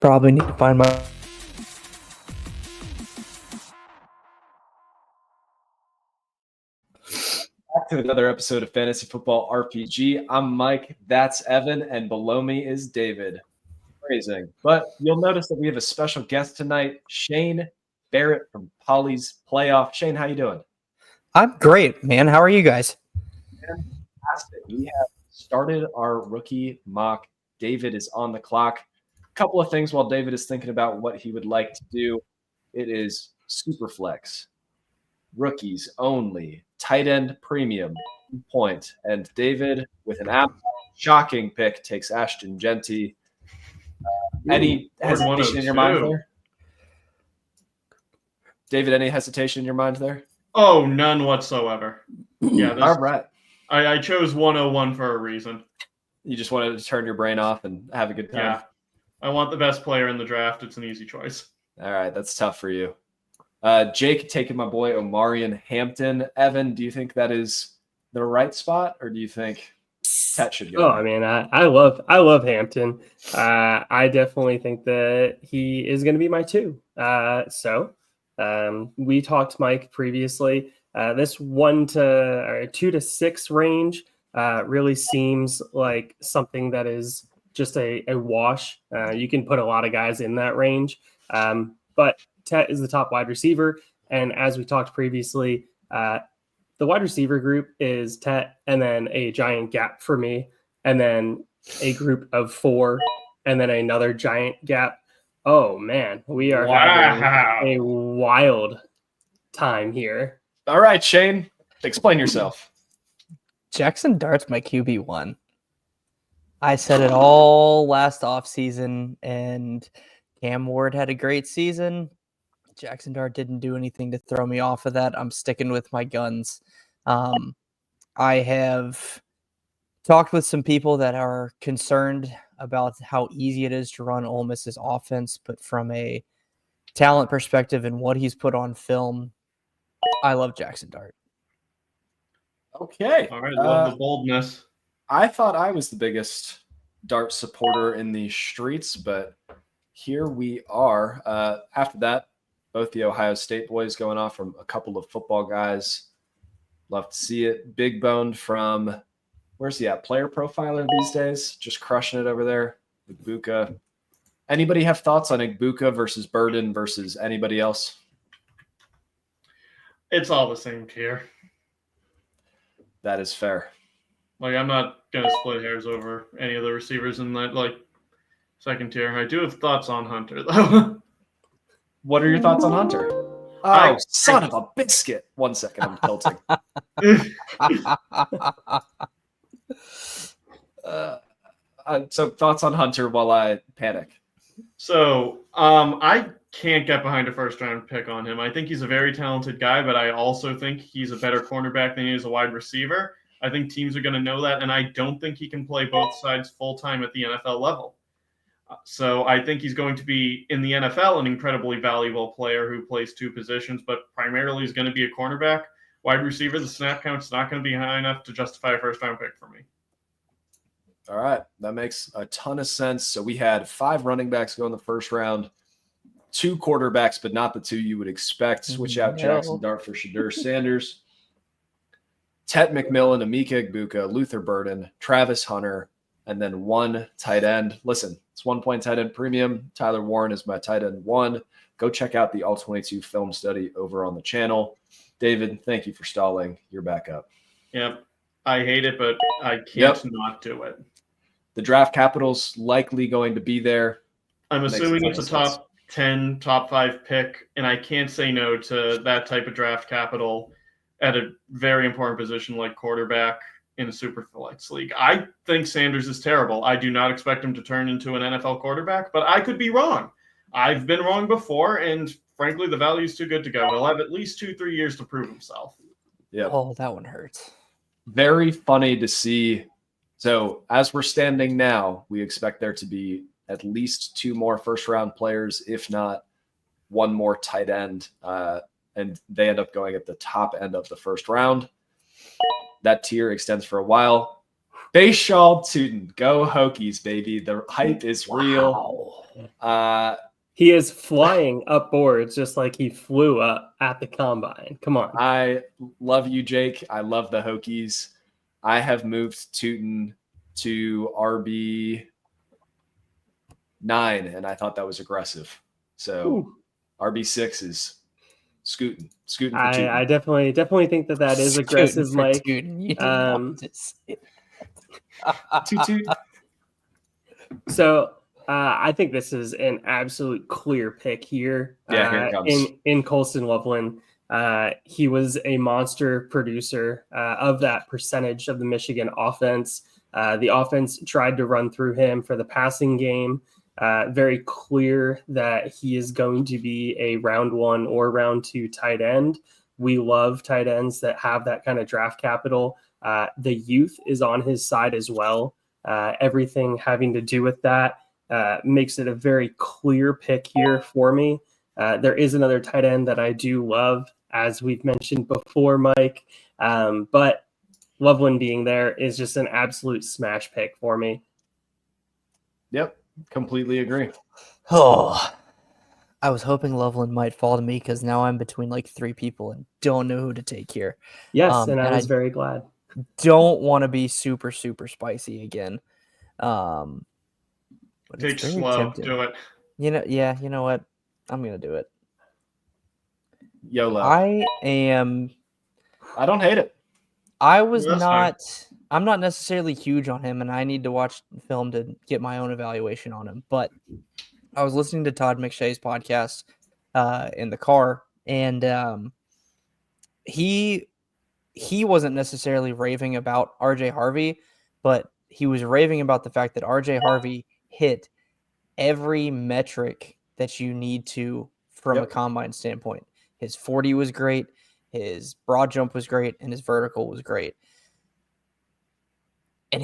Probably need to find my. Back to another episode of Fantasy Football RPG. I'm Mike, that's Evan, and below me is David. Phrasing. But you'll notice that we have a special guest tonight, Shane Barrett from Polly's Playoff. Shane, how you doing? I'm great, man. How are you guys? Fantastic. We have started our rookie mock. David is on the clock. A couple of things while David is thinking about what he would like to do. It is Superflex, rookies only, tight end premium point. And David, with an shocking pick, takes Ashton Genty. Any hesitation in your mind there? David, any hesitation in your mind there? Oh, none whatsoever. Yeah, all right. I chose 101 for a reason. You just wanted to turn your brain off and have a good time? Yeah. I want the best player in the draft. It's an easy choice. All right, that's tough for you. Jake taking my boy Omarion Hampton. Evan, do you think that is the right spot, or do you think Tet should go? Oh, I mean, I love Hampton. I definitely think that he is going to be my 2. We talked, Mike, previously. This 2 to 6 range really seems like something that is just a wash. You can put a lot of guys in that range, but Tet is the top wide receiver, and as we talked previously, the wide receiver group is Tet, and then a giant gap for me, and then a group of 4, and then another giant gap. Oh man, we are having a wild time here. All right, Shane, explain yourself. Jackson Dart's my QB1. I said it all last offseason, and Cam Ward had a great season. Jackson Dart didn't do anything to throw me off of that. I'm sticking with my guns. I have talked with some people that are concerned about how easy it is to run Ole Miss's offense, but from a talent perspective and what he's put on film, I love Jackson Dart. Okay. All right, love the boldness. I thought I was the biggest Dart supporter in the streets, but here we are. After that, both the Ohio State boys going off from a couple of football guys. Love to see it. Big Boned from, where's he at? Player Profiler these days. Just crushing it over there. Igbuka. Anybody have thoughts on Igbuka versus Burden versus anybody else? It's all the same tier. That is fair. Like, I'm not going to split hairs over any of the receivers in that, second tier. I do have thoughts on Hunter, though. What are your thoughts on Hunter? Oh, son of a biscuit. 1 second, I'm tilting. So thoughts on Hunter while I panic. So I can't get behind a first-round pick on him. I think he's a very talented guy, but I also think he's a better cornerback than he is a wide receiver. I think teams are going to know that, and I don't think he can play both sides full-time at the NFL level. So I think he's going to be, in the NFL, an incredibly valuable player who plays 2 positions, but primarily is going to be a cornerback. Wide receiver, the snap count's not going to be high enough to justify a first-round pick for me. All right. That makes a ton of sense. So we had 5 running backs go in the first round, 2 quarterbacks, but not the 2 you would expect. Switch out Jackson Dart for Shadur Sanders. Tet McMillan, Emeka Egbuka, Luther Burden, Travis Hunter, and then 1 tight end. Listen, it's 1 point tight end premium. Tyler Warren is my tight end 1. Go check out the All-22 film study over on the channel. David, thank you for stalling. You're back up. Yep. I hate it, but I can't not do it. The draft capital's likely going to be there. I'm assuming it's a top 10, top 5 pick, and I can't say no to that type of draft capital at a very important position like quarterback in a Superflex league. I think Sanders is terrible. I do not expect him to turn into an NFL quarterback, but I could be wrong. I've been wrong before, and frankly, the value is too good to go. He'll have at least 2-3 years to prove himself. Yeah. Oh, that one hurts. Very funny to see. So as we're standing now, we expect there to be at least 2 more first-round players, if not 1 more tight end, and they end up going at the top end of the first round. That tier extends for a while. Bashaw Tootin. Go Hokies, baby. The hype is real. He is flying up boards just like he flew up at the combine. Come on. I love you, Jake. I love the Hokies. I have moved Tootin to RB9, and I thought that was aggressive. So RB6 is scooting for Tootin. I definitely think that is aggressive, Mike. Toot. So I think this is an absolute clear pick here. Yeah, here it comes. In Colston Loveland. He was a monster producer of that percentage of the Michigan offense. The offense tried to run through him for the passing game. Very clear that he is going to be a round 1 or round 2 tight end. We love tight ends that have that kind of draft capital. The youth is on his side as well. Everything having to do with that makes it a very clear pick here for me. There is another tight end that I do love, as we've mentioned before, Mike. But Loveland being there is just an absolute smash pick for me. Yep, completely agree. Oh, I was hoping Loveland might fall to me because now I'm between like 3 people and don't know who to take here. Yes, and I was very glad. Don't want to be super spicy again. Take slow. Do it. You know what? I'm gonna do it. YOLO. I don't hate it. I'm not necessarily huge on him, and I need to watch film to get my own evaluation on him. But I was listening to Todd McShay's podcast in the car, and he wasn't necessarily raving about RJ Harvey, but he was raving about the fact that RJ Harvey hit every metric that you need to from a combine standpoint. His 40 was great, his broad jump was great, and his vertical was great. And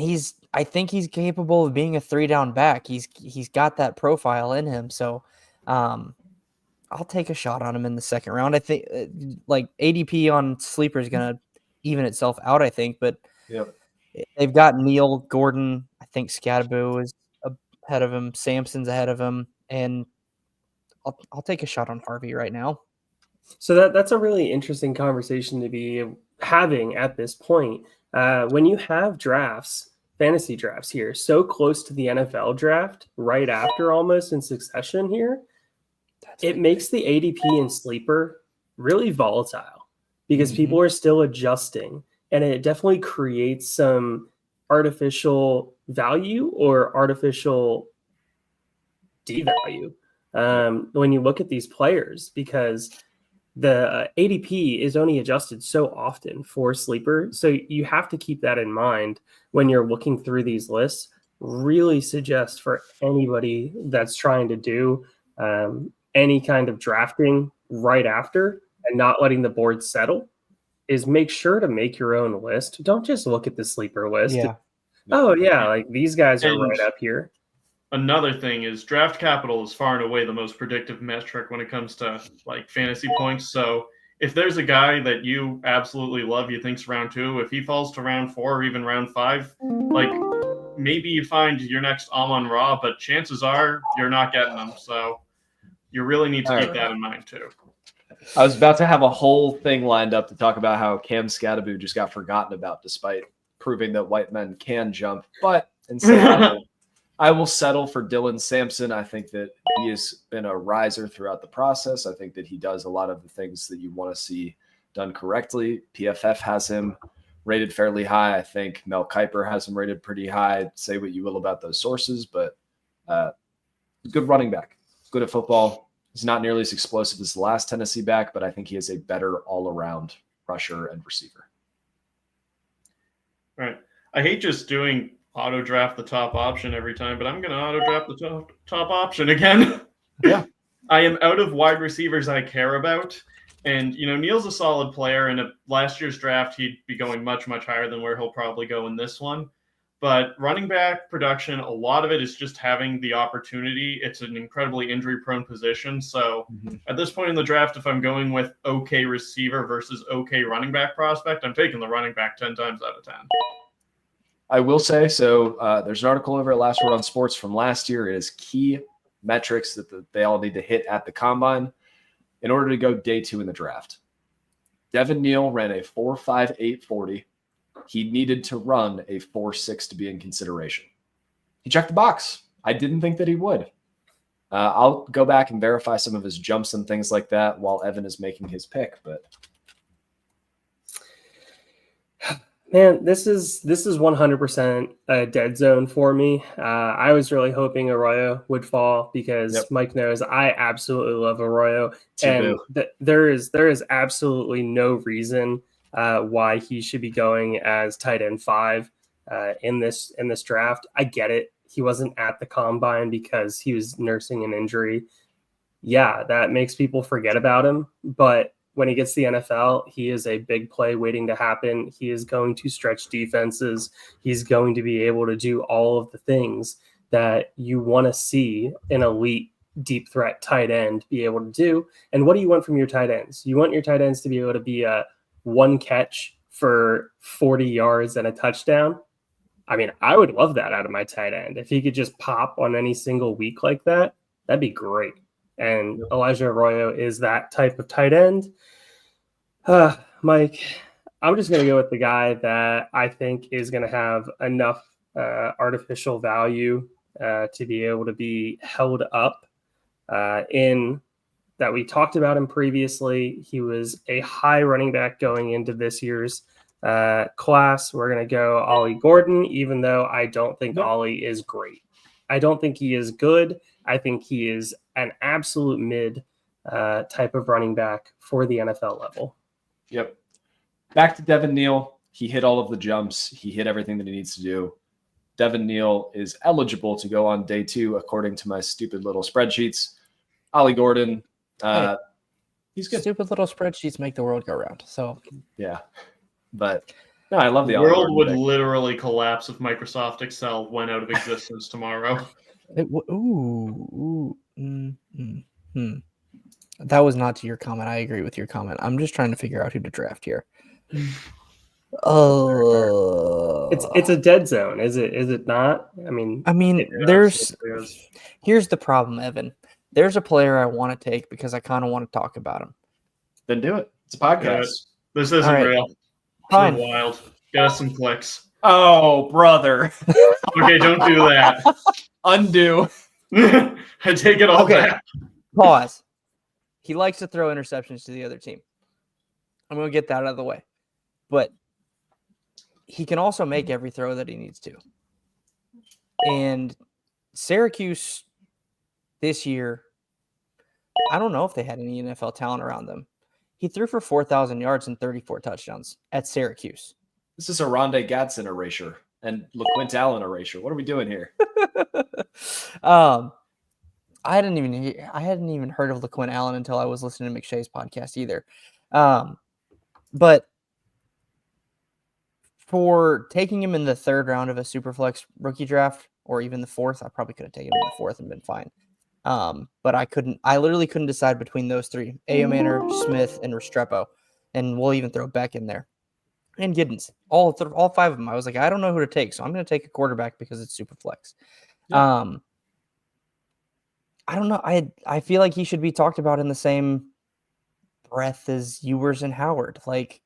I think he's capable of being a 3-down back. He's got that profile in him. So I'll take a shot on him in the second round. I think like ADP on Sleeper is going to even itself out, I think. But they've got Neal, Gordon. I think Scadaboo is ahead of him. Sampson's ahead of him. And I'll take a shot on Harvey right now. So that's a really interesting conversation to be having at this point. When you have drafts, fantasy drafts here, so close to the NFL draft, right after almost in succession here, it makes the ADP and Sleeper really volatile because people are still adjusting, and it definitely creates some artificial value or artificial devalue when you look at these players, because the ADP is only adjusted so often for Sleeper. So you have to keep that in mind when you're looking through these lists. Really suggest for anybody that's trying to do any kind of drafting right after and not letting the board settle is make sure to make your own list. Don't just look at the Sleeper list. Yeah. Oh, yeah, like these guys are right up here. Another thing is draft capital is far and away the most predictive metric when it comes to like fantasy points. So if there's a guy that you absolutely love, you think's round 2, if he falls to round 4 or even round 5, like maybe you find your next Amon-Ra, but chances are you're not getting them. So you really need to keep that in mind too. I was about to have a whole thing lined up to talk about how Cam Scadaboo just got forgotten about despite proving that white men can jump. But instead, I will settle for Dylan Sampson. I think that he has been a riser throughout the process. I think that he does a lot of the things that you want to see done correctly. PFF has him rated fairly high. I think Mel Kiper has him rated pretty high. Say what you will about those sources, but good running back, good at football. He's not nearly as explosive as the last Tennessee back, but I think he is a better all-around rusher and receiver. Right. I hate just doing auto draft the top option every time, but I'm going to auto draft the top option again. Yeah. I am out of wide receivers I care about. And, Neal's a solid player. And last year's draft, he'd be going much, much higher than where he'll probably go in this one. But running back production, a lot of it is just having the opportunity. It's an incredibly injury-prone position. So at this point in the draft, if I'm going with okay receiver versus okay running back prospect, I'm taking the running back 10 times out of 10. I will say, so there's an article over at Last Word on Sports from last year. It is key metrics that they all need to hit at the combine in order to go day 2 in the draft. Devin Neal ran a 4.58 40. He needed to run a 4.6 to be in consideration. He checked the box. I didn't think that he would. I'll go back and verify some of his jumps and things like that while Evan is making his pick. But man, this is 100% a dead zone for me. I was really hoping Arroyo would fall because Mike knows I absolutely love Arroyo, and there is absolutely no reason why he should be going as tight end 5 in this draft. I get it. He wasn't at the combine because he was nursing an injury. Yeah, that makes people forget about him. But when he gets to the NFL, he is a big play waiting to happen. He is going to stretch defenses. He's going to be able to do all of the things that you want to see an elite deep threat tight end be able to do. And what do you want from your tight ends? You want your tight ends to be able to be a one catch for 40 yards and a touchdown. I mean, I would love that out of my tight end. If he could just pop on any single week like that, that'd be great. And Elijah Arroyo is that type of tight end. Mike, I'm just going to go with the guy that I think is going to have enough artificial value to be able to be held up in that we talked about him previously. He was a high running back going into this year's class. We're going to go Ollie Gordon, even though I don't think Ollie is great. I don't think he is good. I think he is an absolute mid type of running back for the NFL level. Yep. Back to Devin Neal. He hit all of the jumps. He hit everything that he needs to do. Devin Neal is eligible to go on day 2, according to my stupid little spreadsheets. Ollie Gordon, he's good. Stupid little spreadsheets make the world go round. So yeah. But no, I love the world would literally collapse if Microsoft Excel went out of existence tomorrow. That was not to your comment. I agree with your comment. I'm just trying to figure out who to draft here. It's a dead zone. Is it not? I mean, here's the problem, Evan. There's a player I want to take because I kind of want to talk about him. Then do it. It's a podcast. This isn't real. Fine. It's wild. Get us some clicks. Oh, brother. Okay, don't do that. Undo. I take it all back. Pause. He likes to throw interceptions to the other team. I'm going to get that out of the way. But he can also make every throw that he needs to. And Syracuse this year, I don't know if they had any NFL talent around them. He threw for 4,000 yards and 34 touchdowns at Syracuse. This is a Rondé Gadsden erasure and LaQuint Allen erasure. What are we doing here? I hadn't even heard of LaQuint Allen until I was listening to McShay's podcast either. But for taking him in the 3rd round of a Superflex rookie draft, or even the 4th, I probably could have taken him in the 4th and been fine. But I literally couldn't decide between those 3, Ayomanor, Smith, and Restrepo. And we'll even throw Beck in there. And Giddens. All 5 of them. I was like, I don't know who to take, so I'm going to take a quarterback because it's Superflex. Yeah. I don't know. I feel like he should be talked about in the same breath as Ewers and Howard. Like,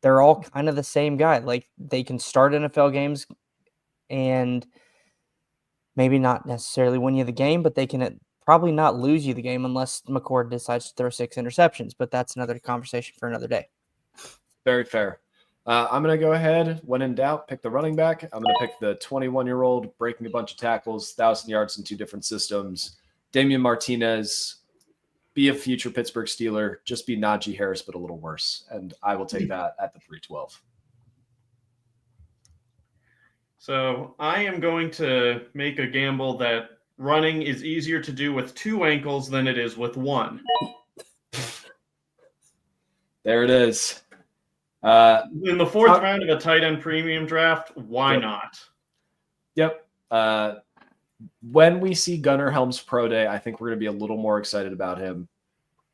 they're all kind of the same guy. Like, they can start NFL games and maybe not necessarily win you the game, but they can probably not lose you the game unless McCord decides to throw 6 interceptions. But that's another conversation for another day. Very fair. I'm going to go ahead, when in doubt, pick the running back. I'm going to pick the 21-year-old, breaking a bunch of tackles, 1,000 yards in 2 different systems. Damian Martinez, be a future Pittsburgh Steeler, just be Najee Harris, but a little worse. And I will take that at the 312. So I am going to make a gamble that running is easier to do with 2 ankles than it is with 1. There it is. In the 4th round of a tight end premium draft, why not? Yep. When we see Gunnar Helm's Pro Day, I think we're going to be a little more excited about him.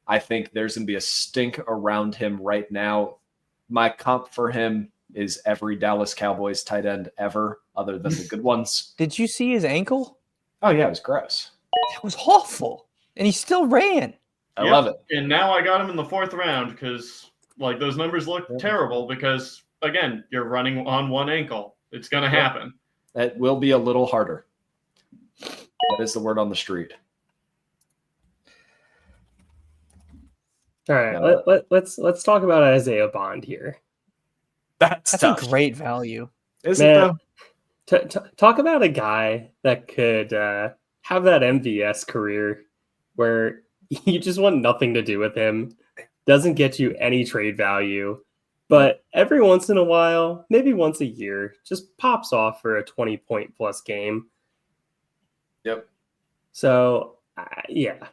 I think there's going to be a stink around him right now. My comp for him is every Dallas Cowboys tight end ever other than the good ones. Did you see his ankle? Oh, yeah, it was gross. That was awful. And he still ran. I love it. And now I got him in the 4th round because like those numbers look terrible because again, you're running on one ankle. It's going to happen. It will be a little harder. That is the word on the street. All right, let's talk about Isaiah Bond here. That's a tough. great value. Is it though? Talk about a guy that could have that MVS career where you just want nothing to do with him, doesn't get you any trade value, but every once in a while, maybe once a year, just pops off for a 20-point plus game. Yep. So, yeah.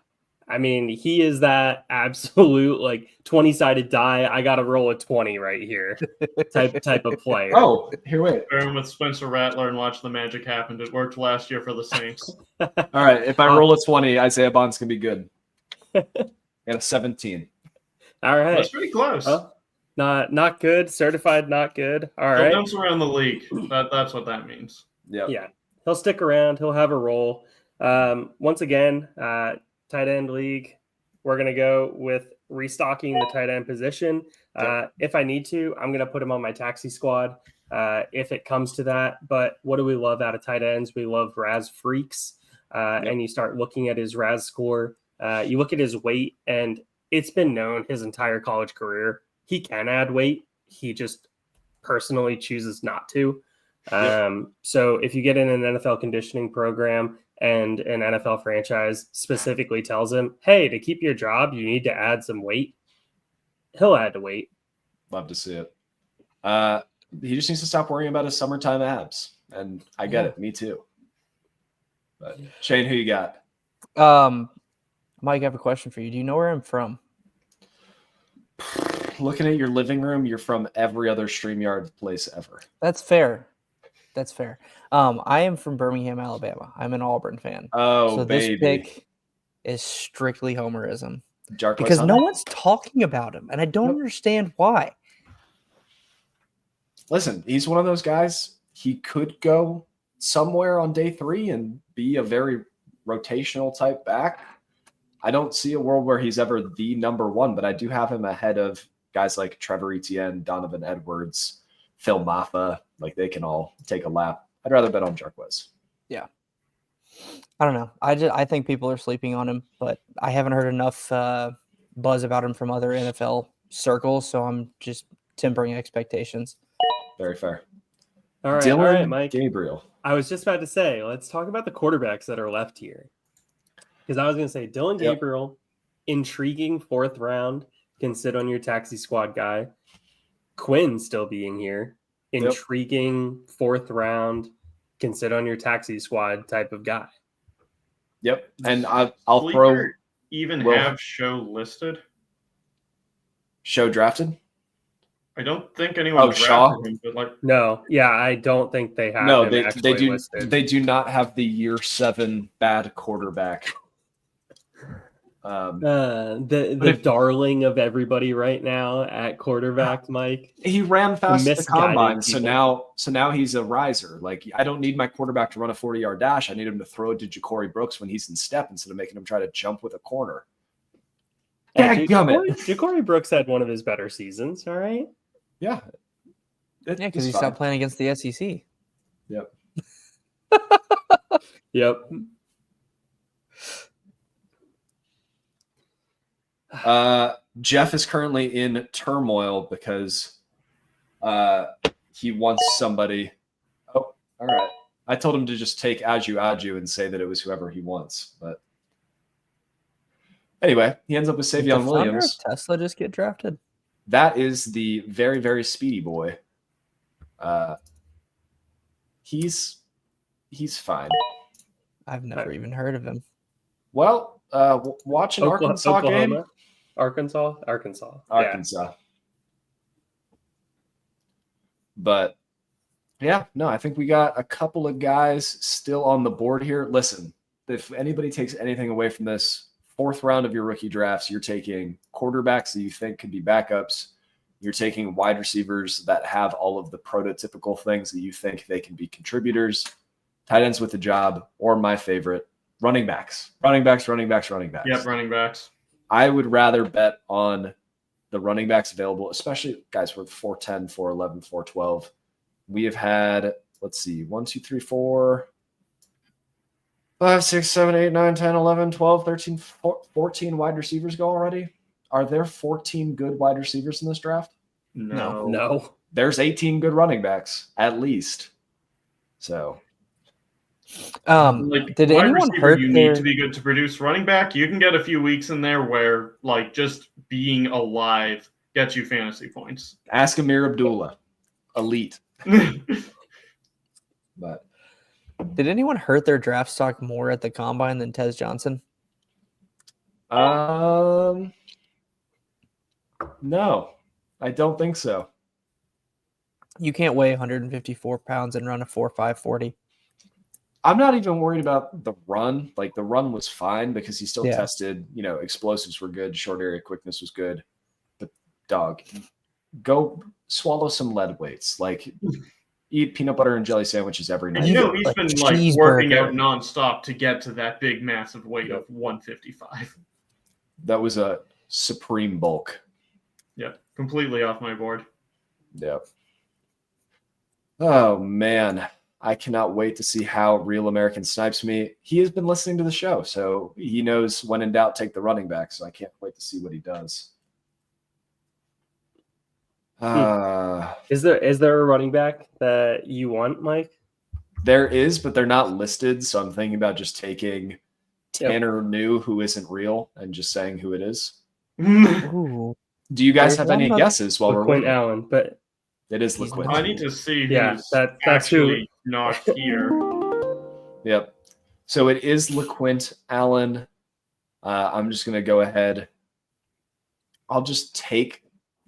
I mean, he is that absolute like 20-sided die. I got to roll a 20 right here type of player. Oh, here, wait. Turn with Spencer Rattler and watch the magic happen. It worked last year for the Saints. All right, if I roll a 20, Isaiah Bond's going to be good. And a 17. All right. That's pretty close. Not good. Certified not good. All right. He'll bounce around the league. That's what that means. Yep. Yeah. He'll stick around. He'll have a role. Once again, tight end league, we're going to go with restocking the tight end position. If I need to, I'm going to put him on my taxi squad if it comes to that. But what do we love out of tight ends? We love Raz freaks. And you start looking at his Raz score. You look at his weight, and it's been known his entire college career. He can add weight. He just personally chooses not to. So if you get in an NFL conditioning program and an NFL franchise specifically tells him, hey, to keep your job, you need to add some weight, he'll add the weight. Love to see it. He just needs to stop worrying about his summertime abs. And I get it. Me too. But Shane, who you got? Mike, I have a question for you. Do you know where I'm from? Looking at your living room, you're from every other StreamYard place ever. That's fair. I am from Birmingham, Alabama. I'm an Auburn fan. Oh, so baby. This pick is strictly homerism Jarquez because no Hunter? one's talking about him, and I don't understand why. Listen, he's one of those guys. He could go somewhere on day 3 and be a very rotational type back. I don't see a world where he's ever the number 1, but I do have him ahead of guys like Trevor Etienne, Donovan Edwards, Phil Maffa. Like, they can all take a lap. I'd rather bet on Jarquez. Yeah. I don't know. I think people are sleeping on him, but I haven't heard enough buzz about him from other NFL circles, so I'm just tempering expectations. Very fair. All right, Dylan Mike. Gabriel. I was just about to say, let's talk about the quarterbacks that are left here. Because I was going to say, Dylan Gabriel, intriguing 4th round, can sit on your taxi squad guy. Quinn still being here, intriguing 4th round, can sit on your taxi squad type of guy. Yep. And I'll Sleeper throw even have show listed. Show drafted. I don't think anyone Shaw? drafted him, but like No, yeah, I don't think they have No, him they actually do. listed. They do not have the year 7 bad quarterback. The darling of everybody right now at quarterback, Mike. He ran fast at the combine, people. so now he's a riser. Like, I don't need my quarterback to run a 40-yard dash. I need him to throw it to Ja'Cory Brooks when he's in step instead of making him try to jump with a corner. Ja'Cory Brooks had one of his better seasons. All right. Yeah. Because he stopped playing against the SEC. Yep. Yep. Jeff is currently in turmoil because he wants somebody. Oh, all right. I told him to just take Aju and say that it was whoever he wants. But anyway, he ends up with Savion Williams. Tesla just get drafted? That is the very, very speedy boy. He's fine. I've never even heard of him. Well, watch an Arkansas game. Arkansas. Yeah. But yeah, no, I think we got a couple of guys still on the board here. Listen, if anybody takes anything away from this 4th round of your rookie drafts, you're taking quarterbacks that you think could be backups. You're taking wide receivers that have all of the prototypical things that you think they can be contributors, tight ends with a job, or my favorite, running backs. Running backs. Yep, running backs. I would rather bet on the running backs available, especially guys with 410, 411, 412. We have had, let's see, 1, 2, 3, 4, 5, 6, 7, 8, 9, 10, 11, 12, 13, 14 wide receivers go already. Are there 14 good wide receivers in this draft? No. There's 18 good running backs, at least. So, did wide anyone receiver, hurt you their... need to be good to produce. Running back, you can get a few weeks in there where like just being alive gets you fantasy points. ask Amir Abdullah, elite. But Did anyone hurt their draft stock more at the combine than Tez Johnson? no, I don't think so. You can't weigh 154 pounds and run a 4.5 40. I'm not even worried about the run. Like the run was fine because he still Yeah. tested, explosives were good, short area quickness was good. But dog, go swallow some lead weights. Like eat peanut butter and jelly sandwiches every night. And he's a been working out nonstop to get to that big massive weight of 155. That was a supreme bulk. Yeah, completely off my board. Yep. Oh man, I cannot wait to see how Real American snipes me. He has been listening to the show, so he knows when in doubt, take the running back. So I can't wait to see what he does. Is there a running back that you want, Mike? There is, but they're not listed. So I'm thinking about just taking Tanner New, who isn't real, and just saying who it is. Ooh. Do you guys have any guesses while we're Quinn waiting? Allen, but it is LeQuint. I need to see who's that's actually not here. Yep. So it is LeQuint Allen. I'm just going to go ahead. I'll just take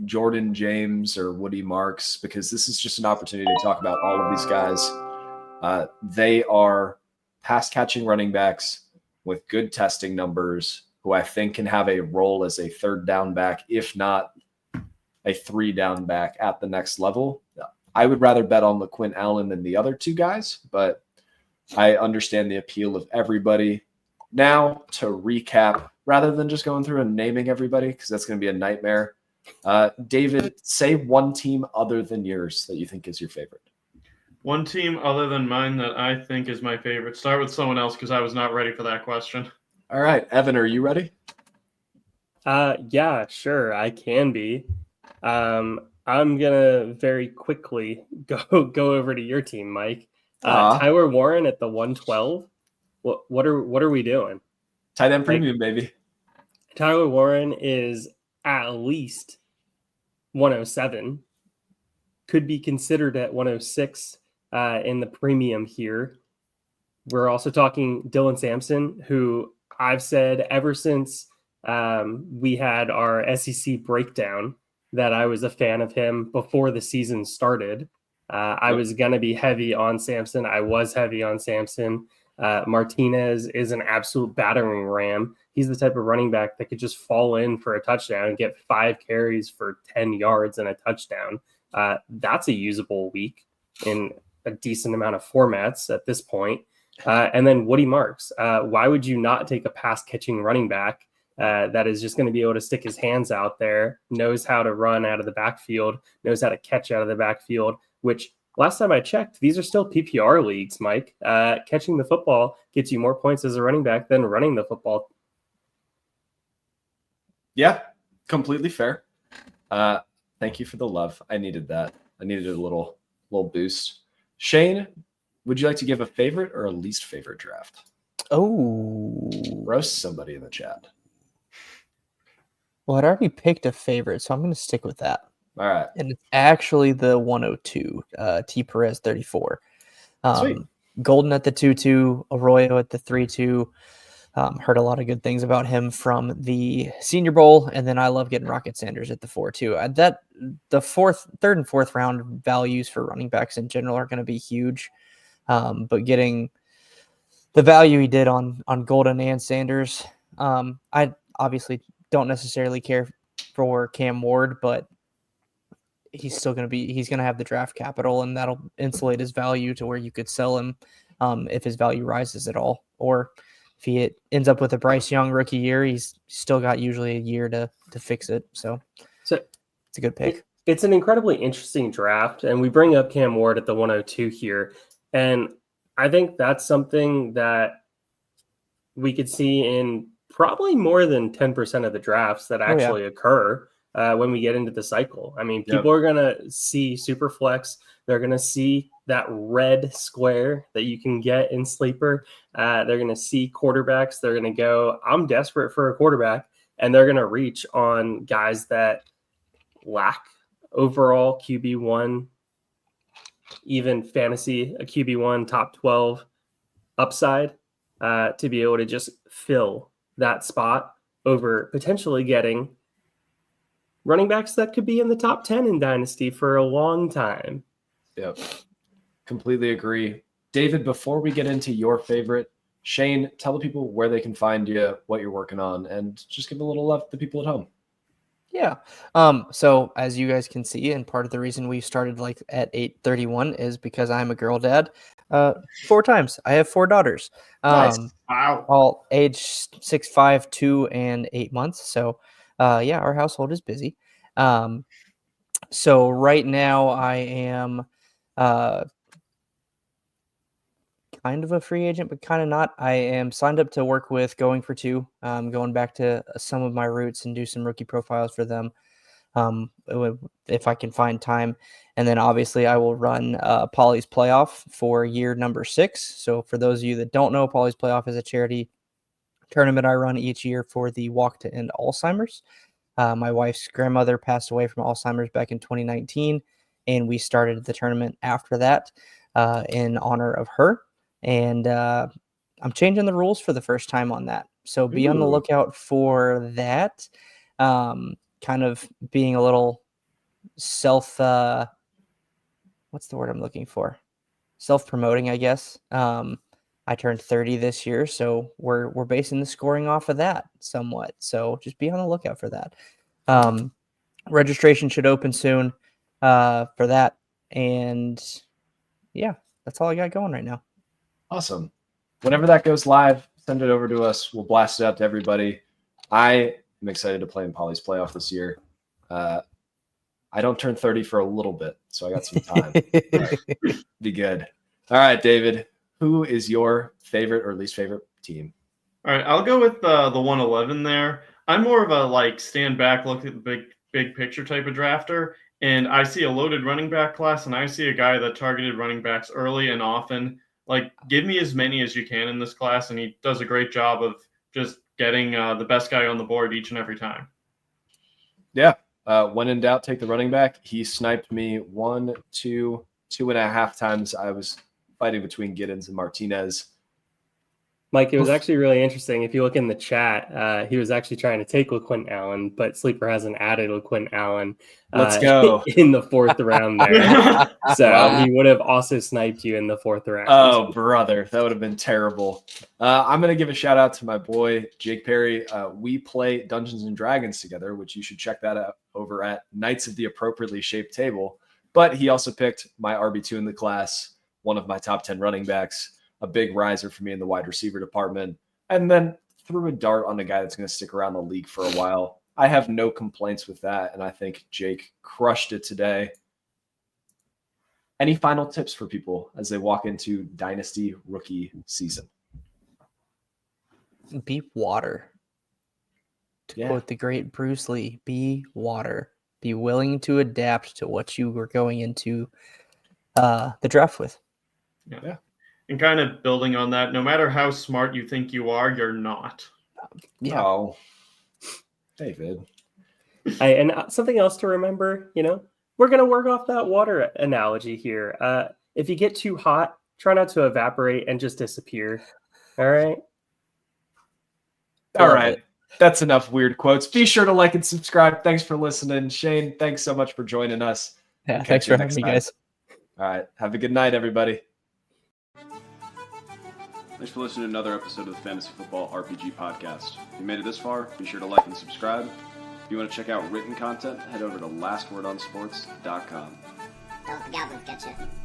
Jordan James or Woody Marks because this is just an opportunity to talk about all of these guys. They are pass-catching running backs with good testing numbers who I think can have a role as a third down back, if not a 3 down back at the next level. I would rather bet on LeQuint Allen than the other two guys, but I understand the appeal of everybody. Now, to recap, rather than just going through and naming everybody, because that's going to be a nightmare, David, say one team other than yours that you think is your favorite. One team other than mine that I think is my favorite. Start with someone else because I was not ready for that question. All right, Evan, are you ready? Yeah, sure, I can be. I'm gonna very quickly go over to your team, Mike. Tyler Warren at the 112. What are we doing? Tight end premium, baby. Tyler Warren is at least 107. Could be considered at 106 in the premium here. We're also talking Dylan Sampson, who I've said ever since we had our SEC breakdown that I was a fan of him before the season started. I was going to be heavy on Sampson. I was heavy on Sampson. Martinez is an absolute battering ram. He's the type of running back that could just fall in for a touchdown and get 5 carries for 10 yards and a touchdown. That's a usable week in a decent amount of formats at this point. And then Woody Marks. Why would you not take a pass-catching running back that is just going to be able to stick his hands out there, knows how to run out of the backfield, knows how to catch out of the backfield, which last time I checked, these are still PPR leagues, Mike. Catching the football gets you more points as a running back than running the football. Yeah, completely fair. Thank you for the love. I needed that. I needed a little boost. Shane, would you like to give a favorite or a least favorite draft? Oh. Roast somebody in the chat. Well, I'd already picked a favorite, so I'm going to stick with that. All right. And it's actually the 102, T. Perez 34. Sweet. Golden at the 2-2, Arroyo at the 3-2. Heard a lot of good things about him from the Senior Bowl, and then I love getting Rocket Sanders at the 4-2. The third and fourth round values for running backs in general are going to be huge, but getting the value he did on Golden and Sanders, I obviously don't necessarily care for Cam Ward, but he's going to have the draft capital, and that'll insulate his value to where you could sell him if his value rises at all. Or if he ends up with a Bryce Young rookie year, he's still got usually a year to fix it. So it's a good pick. It's an incredibly interesting draft, and we bring up Cam Ward at the 102 here. And I think that's something that we could see in probably more than 10% of the drafts that actually occur when we get into the cycle. I mean, people are going to see Superflex. They're going to see that red square that you can get in Sleeper. They're going to see quarterbacks. They're going to go, I'm desperate for a quarterback. And they're going to reach on guys that lack overall QB1, even fantasy, a QB1 top 12 upside to be able to just fill that spot over potentially getting running backs that could be in the top 10 in Dynasty for a long time. Yep. Completely agree. David, before we get into your favorite, Shane, tell the people where they can find you, what you're working on, and just give a little love to the people at home. Yeah. So as you guys can see, and part of the reason we started like at 8:31 is because I'm a girl dad. 4 times. I have 4 daughters. Nice. Wow. All age 6, 5, 2, and 8 months. So yeah, our household is busy. So right now I am kind of a free agent, but kind of not. I am signed up to work with Going for Two, going back to some of my roots and do some rookie profiles for them if I can find time. And then obviously I will run Polly's Playoff for year number 6. So for those of you that don't know, Polly's Playoff is a charity tournament I run each year for the Walk to End Alzheimer's. My wife's grandmother passed away from Alzheimer's back in 2019, and we started the tournament after that in honor of her. And I'm changing the rules for the first time on that. So be on the lookout for that. Kind of being a little what's the word I'm looking for? Self-promoting, I guess. I turned 30 this year, so we're basing the scoring off of that somewhat. So just be on the lookout for that. Registration should open soon for that. And yeah, that's all I got going right now. Awesome. Whenever that goes live, send it over to us. We'll blast it out to everybody. I am excited to play in Polly's Playoff this year. I don't turn 30 for a little bit, so I got some time. Be good. All right, David, who is your favorite or least favorite team? All right, I'll go with the 111 there. I'm more of a stand back, look at the big picture type of drafter, and I see a loaded running back class, and I see a guy that targeted running backs early and often. Give me as many as you can in this class, and he does a great job of just getting the best guy on the board each and every time. Yeah. When in doubt, take the running back. He sniped me 1, 2, 2.5 times. I was fighting between Giddens and Martinez. Mike, it was actually really interesting. If you look in the chat, he was actually trying to take LaQuint Allen, but Sleeper hasn't added LaQuint Allen Let's go. in the 4th round there. So he would have also sniped you in the 4th round. Oh, brother. That would have been terrible. I'm going to give a shout out to my boy, Jake Perry. We play Dungeons and Dragons together, which you should check that out over at Knights of the Appropriately Shaped Table. But he also picked my RB2 in the class, one of my top 10 running backs, a big riser for me in the wide receiver department, and then threw a dart on a guy that's going to stick around the league for a while. I have no complaints with that, and I think Jake crushed it today. Any final tips for people as they walk into Dynasty rookie season? Be water. To quote the great Bruce Lee, be water. Be willing to adapt to what you were going into the draft with. Yeah. And kind of building on that, no matter how smart you think you are, you're not. Yeah. Oh, David. And something else to remember, we're going to work off that water analogy here. If you get too hot, try not to evaporate and just disappear. All right? All right. That's enough weird quotes. Be sure to like and subscribe. Thanks for listening. Shane, thanks so much for joining us. Yeah, thanks for having me, guys. All right. Have a good night, everybody. Thanks for listening to another episode of the Fantasy Football RPG Podcast. If you made it this far, be sure to like and subscribe. If you want to check out written content, head over to lastwordonsports.com. Don't let the Goblins get you.